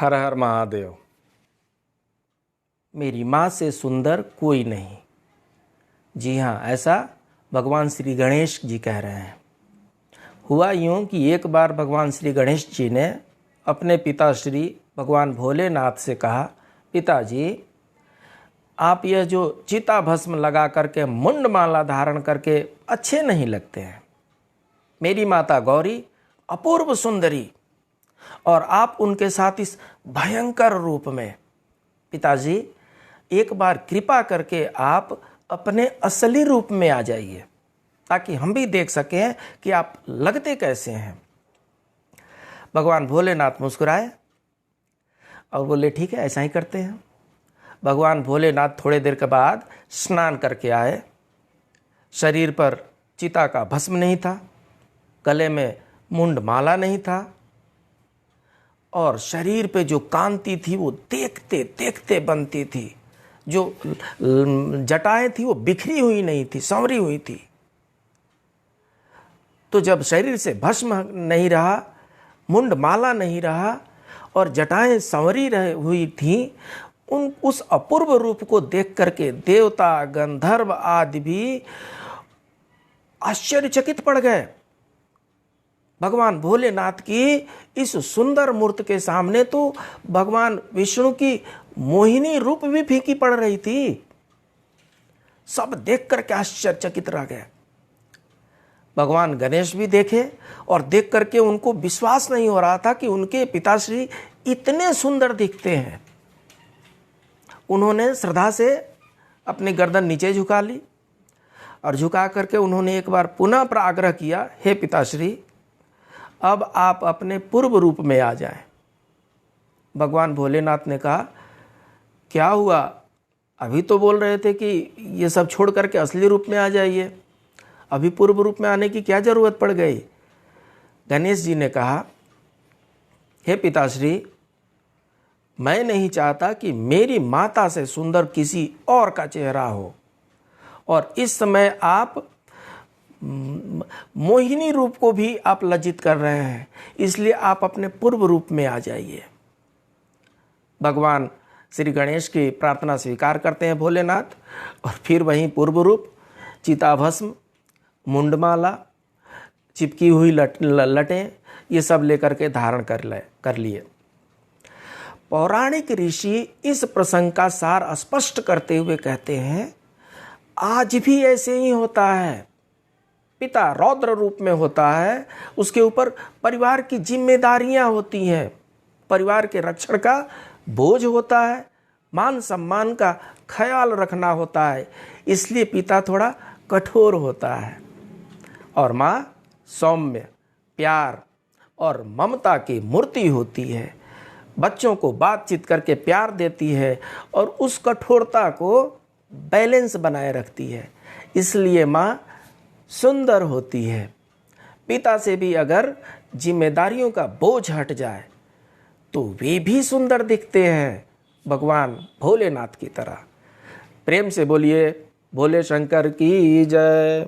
हर हर महादेव। मेरी माँ से सुंदर कोई नहीं। जी हाँ, ऐसा भगवान श्री गणेश जी कह रहे हैं। हुआ यूँ कि एक बार भगवान श्री गणेश जी ने अपने पिता श्री भगवान भोलेनाथ से कहा, पिताजी आप यह जो चिता भस्म लगा करके मुंड माला धारण करके अच्छे नहीं लगते हैं। मेरी माता गौरी अपूर्व सुंदरी और आप उनके साथ इस भयंकर रूप में। पिताजी एक बार कृपा करके आप अपने असली रूप में आ जाइए ताकि हम भी देख सकें कि आप लगते कैसे हैं। भगवान भोलेनाथ मुस्कुराए और बोले ठीक है, ऐसा ही करते हैं। भगवान भोलेनाथ थोड़े देर के बाद स्नान करके आए। शरीर पर चिता का भस्म नहीं था, गले में मुंड माला नहीं था और शरीर पे जो कांति थी वो देखते देखते बनती थी। जो जटाएं थी वो बिखरी हुई नहीं थी, संवरी हुई थी। तो जब शरीर से भस्म नहीं रहा, मुंड माला नहीं रहा और जटाएं संवरी हुई थी, उस अपूर्व रूप को देख करके देवता गंधर्व आदि भी आश्चर्यचकित पड़ गए। भगवान भोलेनाथ की इस सुंदर मूर्ति के सामने तो भगवान विष्णु की मोहिनी रूप भी फीकी पड़ रही थी। सब देख करके आश्चर्यचकित रह गए। भगवान गणेश भी देखे और देख करके उनको विश्वास नहीं हो रहा था कि उनके पिताश्री इतने सुंदर दिखते हैं। उन्होंने श्रद्धा से अपनी गर्दन नीचे झुका ली और झुका करके उन्होंने एक बार पुनः आग्रह किया, हे पिताश्री अब आप अपने पूर्व रूप में आ जाएं। भगवान भोलेनाथ ने कहा, क्या हुआ? अभी तो बोल रहे थे कि ये सब छोड़ करके असली रूप में आ जाइए, अभी पूर्व रूप में आने की क्या जरूरत पड़ गई? गणेश जी ने कहा, हे पिताश्री मैं नहीं चाहता कि मेरी माता से सुंदर किसी और का चेहरा हो और इस समय आप मोहिनी रूप को भी आप लज्जित कर रहे हैं, इसलिए आप अपने पूर्व रूप में आ जाइए। भगवान श्री गणेश की प्रार्थना स्वीकार करते हैं भोलेनाथ और फिर वहीं पूर्व रूप, चिताभस्म, मुंडमाला, चिपकी हुई लटें ये सब लेकर के धारण कर लिए। पौराणिक ऋषि इस प्रसंग का सार स्पष्ट करते हुए कहते हैं, आज भी ऐसे ही होता है। पिता रौद्र रूप में होता है, उसके ऊपर परिवार की जिम्मेदारियां होती हैं, परिवार के रक्षण का बोझ होता है, मान सम्मान का ख्याल रखना होता है, इसलिए पिता थोड़ा कठोर होता है और माँ सौम्य, प्यार और ममता की मूर्ति होती है। बच्चों को बातचीत करके प्यार देती है और उस कठोरता को बैलेंस बनाए रखती है, इसलिए माँ सुंदर होती है। पिता से भी अगर जिम्मेदारियों का बोझ हट जाए तो वे भी सुंदर दिखते हैं, भगवान भोलेनाथ की तरह। प्रेम से बोलिए, भोले शंकर की जय।